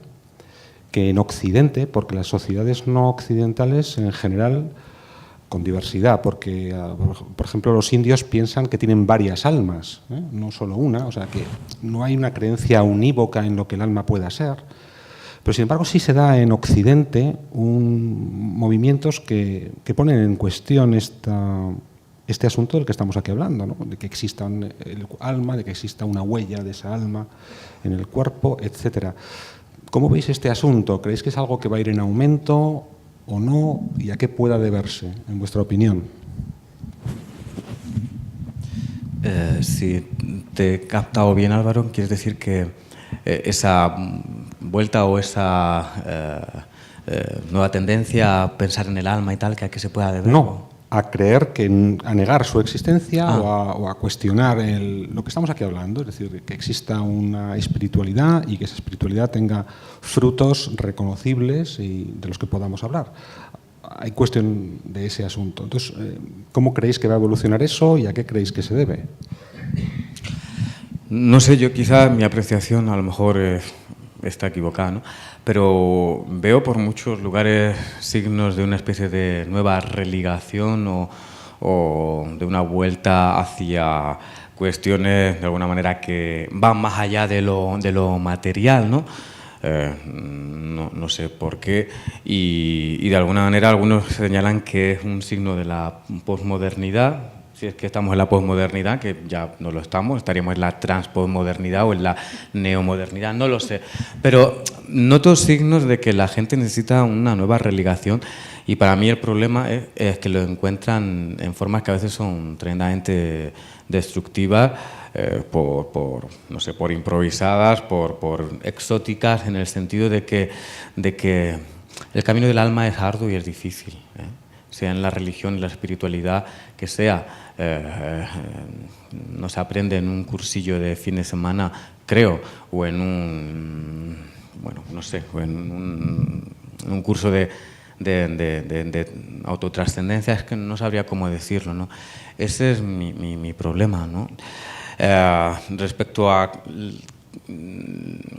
que en Occidente, porque las sociedades no occidentales en general, con diversidad, porque, por ejemplo, los indios piensan que tienen varias almas, no solo una, o sea que no hay una creencia unívoca en lo que el alma pueda ser, pero sin embargo sí se da en Occidente movimientos que ponen en cuestión este asunto del que estamos aquí hablando, ¿no? De que exista el alma, de que exista una huella de esa alma en el cuerpo, etcétera. ¿Cómo veis este asunto? ¿Creéis que es algo que va a ir en aumento o no? ¿Y a qué pueda deberse, en vuestra opinión? Si te he captado bien, Álvaro, quieres decir que esa vuelta o esa nueva tendencia a pensar en el alma y tal, que a qué se pueda deber. No, a creer a negar su existencia o a cuestionar lo que estamos aquí hablando, es decir, que exista una espiritualidad y que esa espiritualidad tenga frutos reconocibles y de los que podamos hablar. Hay cuestión de ese asunto. Entonces, ¿cómo creéis que va a evolucionar eso y a qué creéis que se debe? No sé, yo quizá mi apreciación a lo mejor está equivocada, ¿no? Pero veo por muchos lugares signos de una especie de nueva religación o de una vuelta hacia cuestiones de alguna manera que van más allá de lo material, ¿no? No sé por qué, y de alguna manera algunos señalan que es un signo de la posmodernidad. Si es que estamos en la posmodernidad, que ya no lo estamos, estaríamos en la transposmodernidad o en la neomodernidad, no lo sé. Pero noto signos de que la gente necesita una nueva religación, y para mí el problema es que lo encuentran en formas que a veces son tremendamente destructivas, no sé, por improvisadas, por exóticas, en el sentido de que el camino del alma es arduo y es difícil, sea en la religión y la espiritualidad que sea. No se aprende en un cursillo de fin de semana, creo, o en un, bueno, no sé, o en un curso de autotrascendencia, es que no sabría cómo decirlo, ¿no? Ese es mi problema, ¿no? Respecto a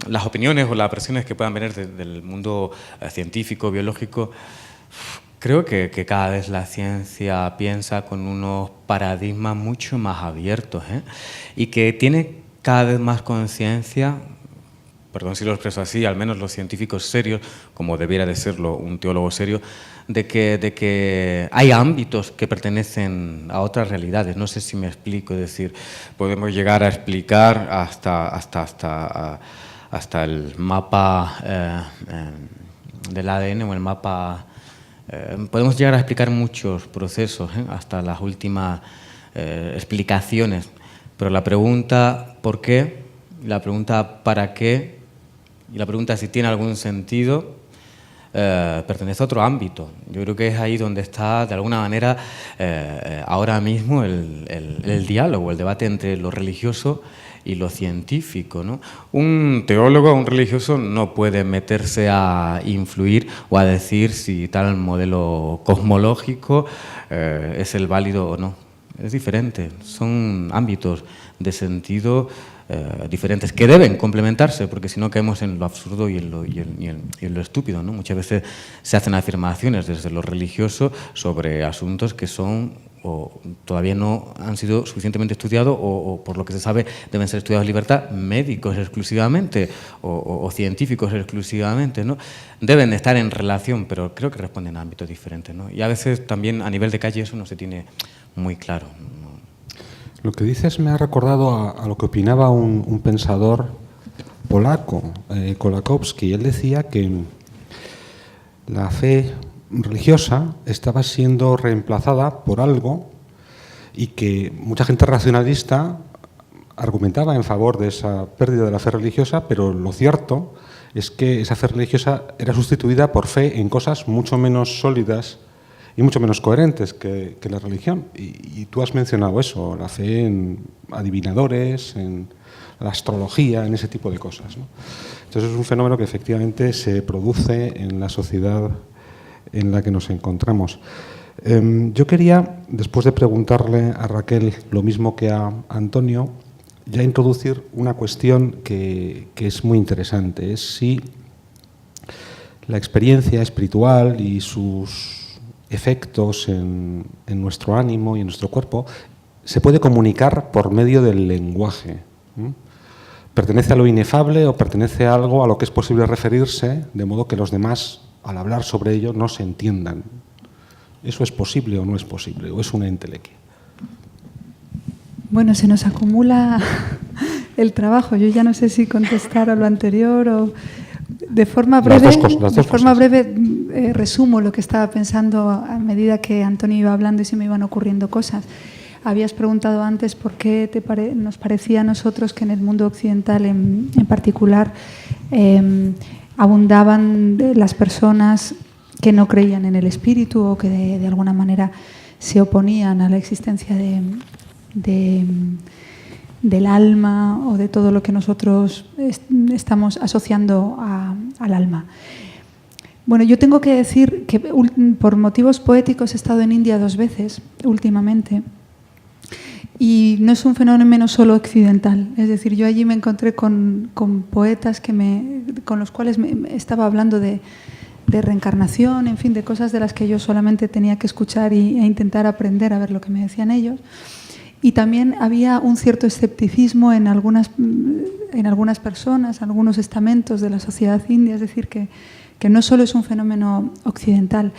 las opiniones o las presiones que puedan venir del mundo científico, biológico, creo que cada vez la ciencia piensa con unos paradigmas mucho más abiertos, y que tiene cada vez más conciencia, perdón si lo expreso así, al menos los científicos serios, como debiera de serlo un teólogo serio, de que hay ámbitos que pertenecen a otras realidades. No sé si me explico, es decir, podemos llegar a explicar hasta el mapa del ADN o el mapa. Podemos llegar a explicar muchos procesos, hasta las últimas explicaciones, pero la pregunta ¿por qué?, la pregunta ¿para qué?, y la pregunta si tiene algún sentido, pertenece a otro ámbito. Yo creo que es ahí donde está, de alguna manera, ahora mismo el diálogo, el debate entre lo religioso y lo científico, ¿no? Un teólogo, un religioso, no puede meterse a influir o a decir si tal modelo cosmológico es el válido o no. Es diferente, son ámbitos de sentido diferentes que deben complementarse, porque si no caemos en lo absurdo y en lo estúpido, ¿no? Muchas veces se hacen afirmaciones desde lo religioso sobre asuntos que son o todavía no han sido suficientemente estudiados o por lo que se sabe deben ser estudiados en libertad, médicos exclusivamente o científicos exclusivamente, ¿no? Deben estar en relación, pero creo que responden a ámbitos diferentes, ¿no? Y a veces también a nivel de calle eso no se tiene muy claro, ¿no? Lo que dices me ha recordado a lo que opinaba un pensador polaco, Kolakowski. Él decía que la fe religiosa estaba siendo reemplazada por algo y que mucha gente racionalista argumentaba en favor de esa pérdida de la fe religiosa, pero lo cierto es que esa fe religiosa era sustituida por fe en cosas mucho menos sólidas y mucho menos coherentes que la religión. Y tú has mencionado eso, la fe en adivinadores, en la astrología, en ese tipo de cosas, ¿no? Entonces es un fenómeno que efectivamente se produce en la sociedad en la que nos encontramos. Yo quería, después de preguntarle a Raquel lo mismo que a Antonio, ya introducir una cuestión que es muy interesante. Es si la experiencia espiritual y sus efectos en nuestro ánimo y en nuestro cuerpo se puede comunicar por medio del lenguaje. ¿Pertenece a lo inefable o pertenece a algo a lo que es posible referirse, de modo que los demás, al hablar sobre ello, no se entiendan? ¿Eso es posible o no es posible? ¿O es una entelequia? Bueno, se nos acumula el trabajo. Yo ya no sé si contestar a lo anterior o... De forma breve, resumo lo que estaba pensando a medida que Antonio iba hablando y se me iban ocurriendo cosas. Habías preguntado antes por qué nos parecía a nosotros que en el mundo occidental en particular abundaban las personas que no creían en el espíritu o que de alguna manera se oponían a la existencia del alma o de todo lo que nosotros estamos asociando al alma. Bueno, yo tengo que decir que por motivos poéticos he estado en India 2 veces últimamente y no es un fenómeno solo occidental. Es decir, yo allí me encontré con poetas con los cuales me estaba hablando de reencarnación, en fin, de cosas de las que yo solamente tenía que escuchar e intentar aprender a ver lo que me decían ellos. Y también había un cierto escepticismo en algunas personas, algunos estamentos de la sociedad india, es decir, que no solo es un fenómeno occidental.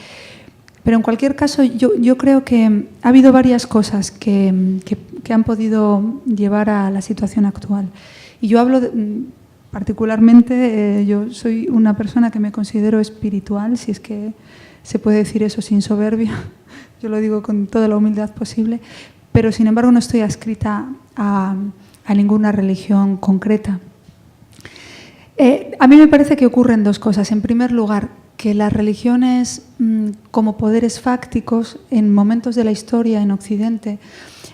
Pero en cualquier caso, yo creo que ha habido varias cosas que han podido llevar a la situación actual. Y yo hablo particularmente, yo soy una persona que me considero espiritual, si es que se puede decir eso sin soberbia, yo lo digo con toda la humildad posible, pero sin embargo no estoy adscrita a ninguna religión concreta. A mí me parece que ocurren 2 cosas. En primer lugar, que las religiones como poderes fácticos en momentos de la historia en Occidente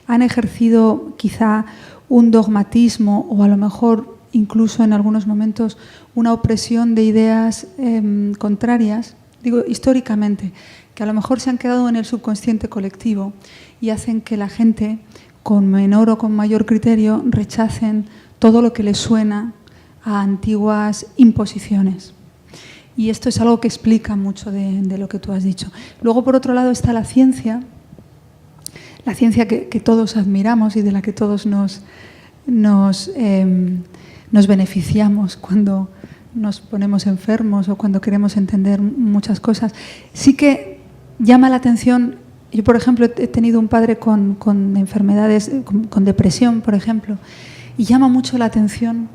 han ejercido quizá un dogmatismo o a lo mejor incluso en algunos momentos una opresión de ideas contrarias, digo históricamente, que a lo mejor se han quedado en el subconsciente colectivo y hacen que la gente con menor o con mayor criterio rechacen todo lo que les suena a antiguas imposiciones. Y esto es algo que explica mucho de lo que tú has dicho. Luego, por otro lado, está la ciencia que todos admiramos y de la que todos nos beneficiamos cuando nos ponemos enfermos o cuando queremos entender muchas cosas. Sí que llama la atención. Yo, por ejemplo, he tenido un padre con enfermedades, con depresión, por ejemplo, y llama mucho la atención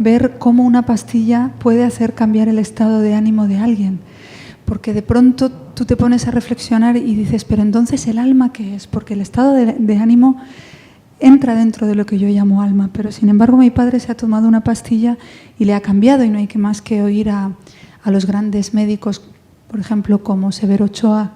ver cómo una pastilla puede hacer cambiar el estado de ánimo de alguien. Porque de pronto tú te pones a reflexionar y dices, pero entonces ¿el alma qué es? Porque el estado de ánimo entra dentro de lo que yo llamo alma. Pero sin embargo mi padre se ha tomado una pastilla y le ha cambiado, y no hay que más que oír a los grandes médicos, por ejemplo, como Severo Ochoa,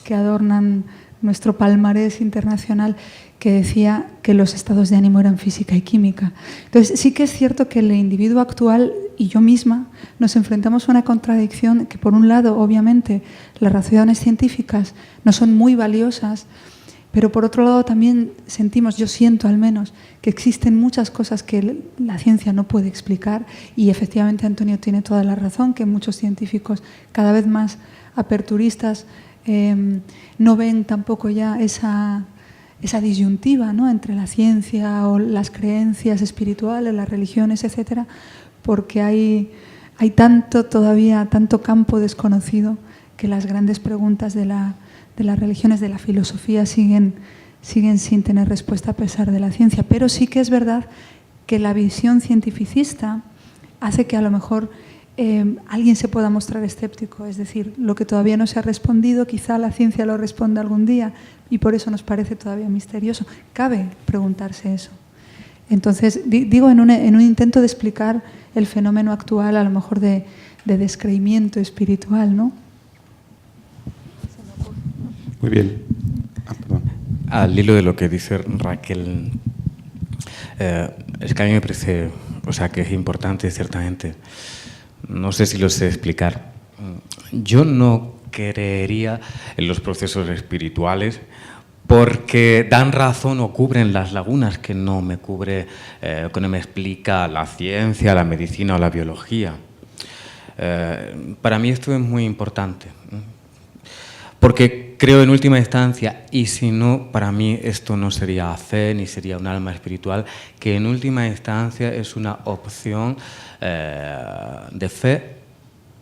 que adornan nuestro palmarés internacional, que decía que los estados de ánimo eran física y química. Entonces, sí que es cierto que el individuo actual y yo misma nos enfrentamos a una contradicción que, por un lado, obviamente, las razones científicas no son muy valiosas, pero por otro lado también sentimos, yo siento al menos, que existen muchas cosas que la ciencia no puede explicar, y efectivamente Antonio tiene toda la razón, que muchos científicos cada vez más aperturistas no ven tampoco ya esa disyuntiva, ¿no?, entre la ciencia o las creencias espirituales, las religiones, etcétera, porque hay todavía tanto campo desconocido que las grandes preguntas de las religiones, de la filosofía, siguen sin tener respuesta a pesar de la ciencia. Pero sí que es verdad que la visión cientificista hace que a lo mejor alguien se pueda mostrar escéptico, es decir, lo que todavía no se ha respondido, quizá la ciencia lo responda algún día, y por eso nos parece todavía misterioso. Cabe preguntarse eso. Entonces, digo, en un intento de explicar el fenómeno actual, a lo mejor de descreimiento espiritual, ¿no? Muy bien. Perdón. Al hilo de lo que dice Raquel, es que a mí me parece, que es importante, ciertamente. No sé si lo sé explicar. Yo no creería en los procesos espirituales porque dan razón o cubren las lagunas que no me cubre, que no me explica la ciencia, la medicina o la biología. Para mí esto es muy importante, porque creo en última instancia, y si no, para mí esto no sería fe ni sería un alma espiritual, que en última instancia es una opción de fe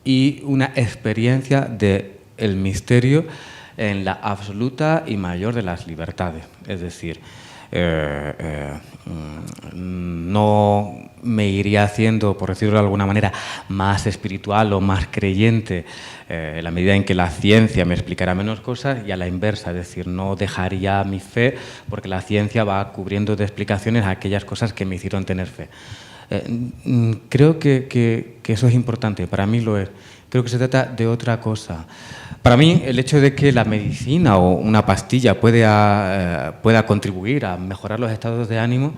y una experiencia del misterio en la absoluta y mayor de las libertades. Es decir, no me iría haciendo, por decirlo de alguna manera, más espiritual o más creyente en la medida en que la ciencia me explicará menos cosas, y a la inversa, es decir, no dejaría mi fe porque la ciencia va cubriendo de explicaciones aquellas cosas que me hicieron tener fe. Creo que eso es importante, para mí lo es. Creo que se trata de otra cosa. Para mí, el hecho de que la medicina o una pastilla pueda contribuir a mejorar los estados de ánimo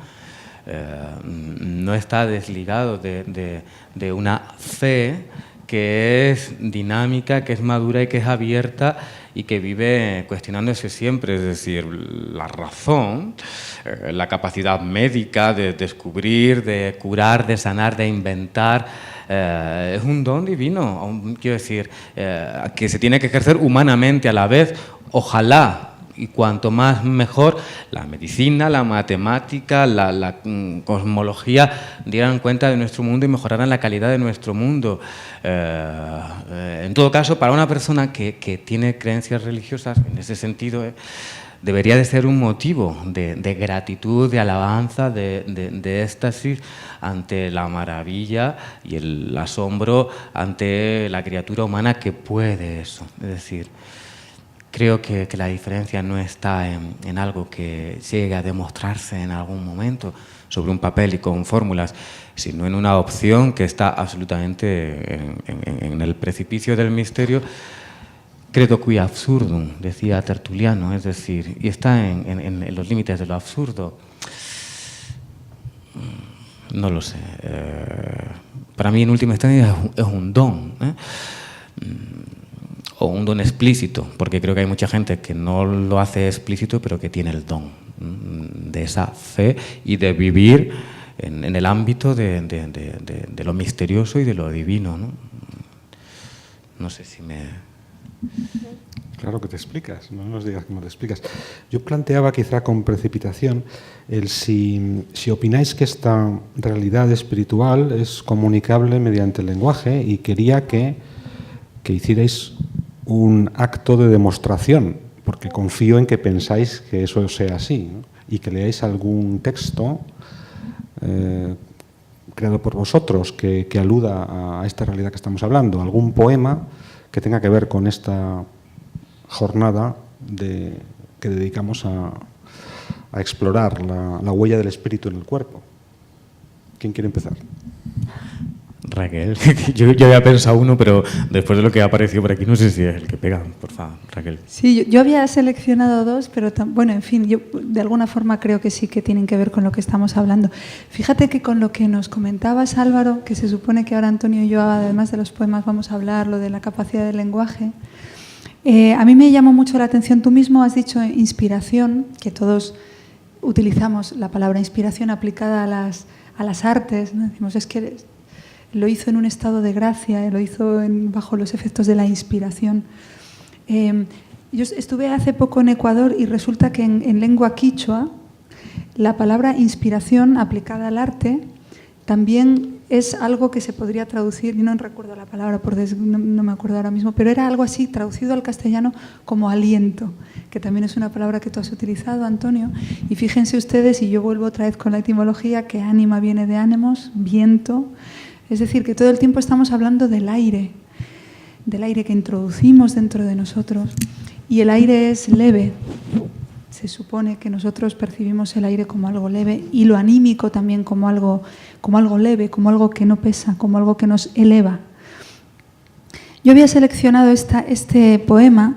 no está desligado de una fe que es dinámica, que es madura y que es abierta y que vive cuestionándose siempre, es decir, la razón, la capacidad médica de descubrir, de curar, de sanar, de inventar, es un don divino, quiero decir, que se tiene que ejercer humanamente a la vez, ojalá. Y cuanto más mejor, la medicina, la matemática, la cosmología dieran cuenta de nuestro mundo y mejoraran la calidad de nuestro mundo. En todo caso, para una persona que tiene creencias religiosas, en ese sentido, debería de ser un motivo de gratitud, de alabanza, de éxtasis ante la maravilla y el asombro ante la criatura humana que puede eso. Es decir, creo que la diferencia no está en algo que llegue a demostrarse en algún momento sobre un papel y con fórmulas, sino en una opción que está absolutamente en el precipicio del misterio. Credo qui absurdum, decía Tertuliano, es decir, y está en los límites de lo absurdo. No lo sé. Para mí, en última instancia, es un don, o un don explícito, porque creo que hay mucha gente que no lo hace explícito, pero que tiene el don de esa fe y de vivir en el ámbito de lo misterioso y de lo divino, ¿no? No sé si me... Claro que te explicas, no nos digas que no te explicas. Yo planteaba quizá con precipitación el si opináis que esta realidad espiritual es comunicable mediante el lenguaje, y quería que hicierais un acto de demostración, porque confío en que pensáis que eso sea así, ¿no? Y que leáis algún texto creado por vosotros que aluda a esta realidad que estamos hablando, algún poema que tenga que ver con esta jornada que dedicamos a explorar la huella del espíritu en el cuerpo. ¿Quién quiere empezar? Raquel, yo había pensado uno, pero después de lo que ha aparecido por aquí, no sé si es el que pega. Por favor, Raquel. Sí, yo había seleccionado dos, pero bueno, en fin, yo de alguna forma creo que sí que tienen que ver con lo que estamos hablando. Fíjate que con lo que nos comentabas, Álvaro, que se supone que ahora Antonio y yo, además de los poemas, vamos a hablar lo de la capacidad del lenguaje. A mí me llamó mucho la atención, tú mismo has dicho inspiración, que todos utilizamos la palabra inspiración aplicada a las artes, ¿no? Decimos, es que lo hizo en un estado de gracia, lo hizo bajo los efectos de la inspiración. Yo estuve hace poco en Ecuador y resulta que en lengua quichua la palabra inspiración aplicada al arte también es algo que se podría traducir, yo no recuerdo la palabra, no me acuerdo ahora mismo, pero era algo así, traducido al castellano como aliento, que también es una palabra que tú has utilizado, Antonio. Y fíjense ustedes, y yo vuelvo otra vez con la etimología, que ánima viene de ánimos, viento. Es decir, que todo el tiempo estamos hablando del aire que introducimos dentro de nosotros. Y el aire es leve. Se supone que nosotros percibimos el aire como algo leve y lo anímico también como algo leve, como algo que no pesa, como algo que nos eleva. Yo había seleccionado este poema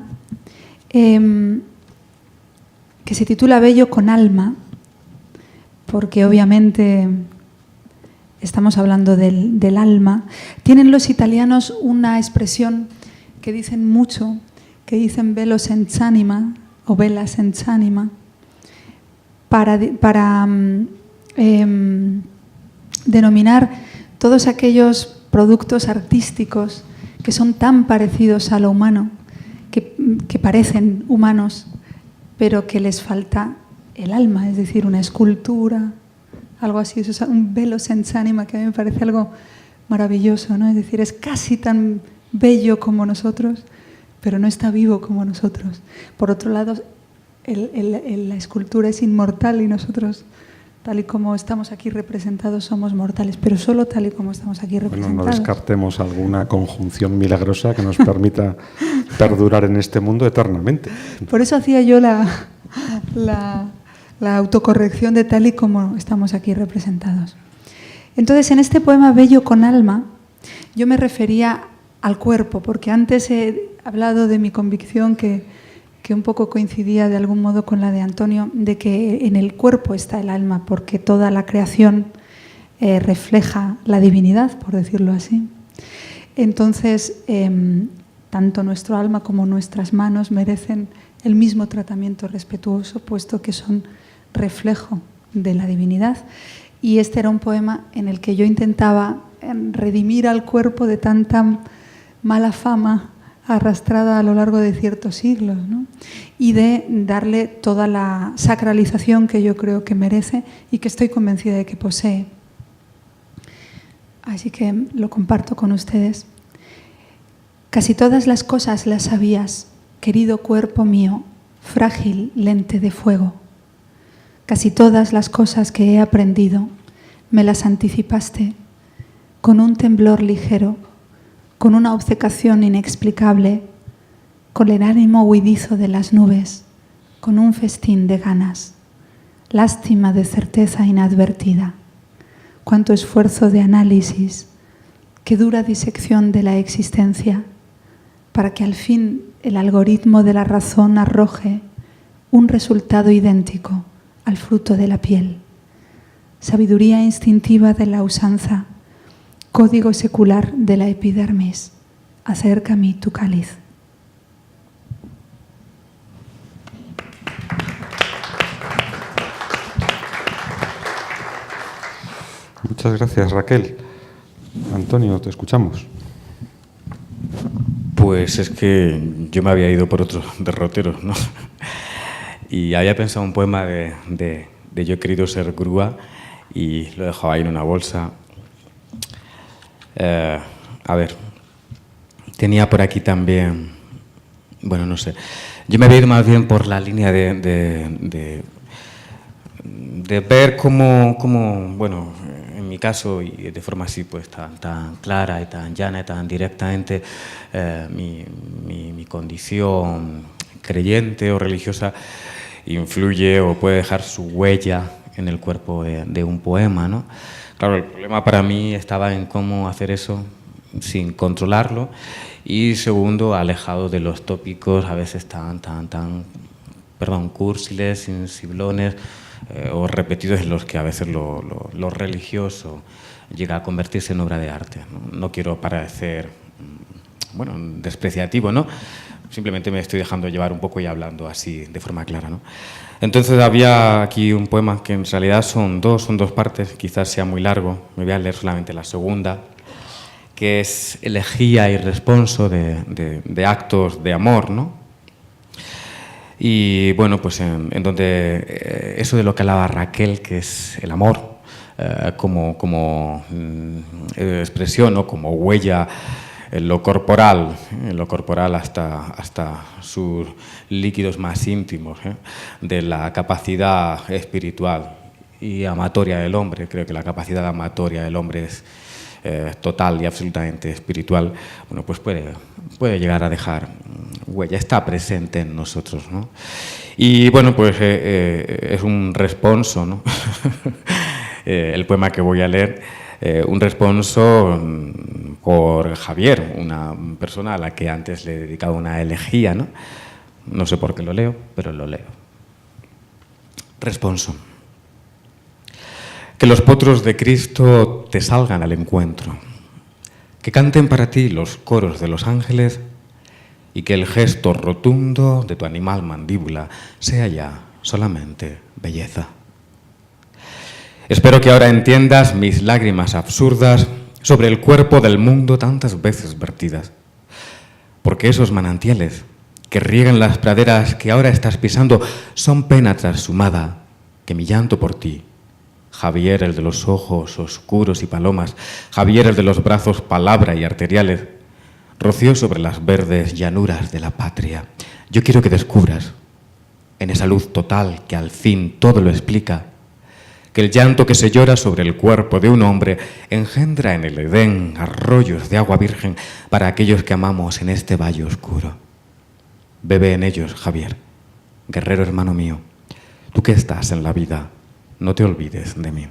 que se titula Bello con alma, porque obviamente estamos hablando del alma. Tienen los italianos una expresión que dicen mucho, que dicen velo senza anima o vela senza anima, para denominar todos aquellos productos artísticos que son tan parecidos a lo humano, que parecen humanos, pero que les falta el alma, es decir, una escultura, algo así. Eso es un velo senza anima, que a mí me parece algo maravilloso, ¿no? Es decir, es casi tan bello como nosotros, pero no está vivo como nosotros. Por otro lado, la escultura es inmortal y nosotros, tal y como estamos aquí representados, somos mortales, pero solo tal y como estamos aquí representados. Bueno, no descartemos alguna conjunción milagrosa que nos permita perdurar en este mundo eternamente. Por eso hacía yo la autocorrección de tal y como estamos aquí representados. Entonces, en este poema Bello con alma, yo me refería al cuerpo, porque antes he hablado de mi convicción que un poco coincidía de algún modo con la de Antonio, de que en el cuerpo está el alma, porque toda la creación refleja la divinidad, por decirlo así. Entonces, tanto nuestro alma como nuestras manos merecen el mismo tratamiento respetuoso, puesto que son reflejo de la divinidad. Y este era un poema en el que yo intentaba redimir al cuerpo de tanta mala fama arrastrada a lo largo de ciertos siglos, ¿no? Y de darle toda la sacralización que yo creo que merece y que estoy convencida de que posee. Así que lo comparto con ustedes. Casi todas las cosas las sabías, querido cuerpo mío, frágil lente de fuego. Casi todas las cosas que he aprendido me las anticipaste con un temblor ligero, con una obcecación inexplicable, con el ánimo huidizo de las nubes, con un festín de ganas, lástima de certeza inadvertida, cuánto esfuerzo de análisis, qué dura disección de la existencia, para que al fin el algoritmo de la razón arroje un resultado idéntico al fruto de la piel. Sabiduría instintiva de la usanza, código secular de la epidermis, acerca a mí tu cáliz. Muchas gracias, Raquel. Antonio, te escuchamos. Pues es que yo me había ido por otros derroteros, ¿no? Y había pensado un poema de Yo he querido ser grúa y lo he dejado ahí en una bolsa. A ver, tenía por aquí también, bueno, no sé, yo me había ido más bien por la línea de ver cómo, bueno, en mi caso, y de forma así pues tan clara y tan llana y tan directamente, mi condición creyente o religiosa influye o puede dejar su huella en el cuerpo de un poema, ¿no? Claro, el problema para mí estaba en cómo hacer eso sin controlarlo y, segundo, alejado de los tópicos a veces tan cursiles, sensiblones o repetidos, en los que a veces lo religioso llega a convertirse en obra de arte, ¿no? No quiero parecer, bueno, despreciativo, ¿no? Simplemente me estoy dejando llevar un poco y hablando así de forma clara, ¿no? Entonces había aquí un poema que en realidad son dos partes, quizás sea muy largo, me voy a leer solamente la segunda, que es elegía y responso de actos de amor, ¿no? Y bueno, pues en donde eso de lo que hablaba Raquel, que es el amor como expresión o como huella en lo corporal hasta sus líquidos más íntimos, de la capacidad espiritual y amatoria del hombre. Creo que la capacidad amatoria del hombre es total y absolutamente espiritual. Bueno, pues puede llegar a dejar huella, está presente en nosotros, ¿no? Y bueno, pues es un responso, ¿no? El poema que voy a leer, un responso por Javier, una persona a la que antes le he dedicado una elegía, ¿no? No sé por qué lo leo, pero lo leo. Responso. Que los potros de Cristo te salgan al encuentro, que canten para ti los coros de los ángeles y que el gesto rotundo de tu animal mandíbula sea ya solamente belleza. Espero que ahora entiendas mis lágrimas absurdas sobre el cuerpo del mundo tantas veces vertidas, porque esos manantiales que riegan las praderas que ahora estás pisando son pena trashumada que mi llanto por ti, Javier el de los ojos oscuros y palomas, Javier el de los brazos palabra y arteriales, roció sobre las verdes llanuras de la patria. Yo quiero que descubras, en esa luz total que al fin todo lo explica, que el llanto que se llora sobre el cuerpo de un hombre engendra en el Edén arroyos de agua virgen para aquellos que amamos en este valle oscuro. Bebe en ellos, Javier, guerrero hermano mío, tú que estás en la vida, no te olvides de mí.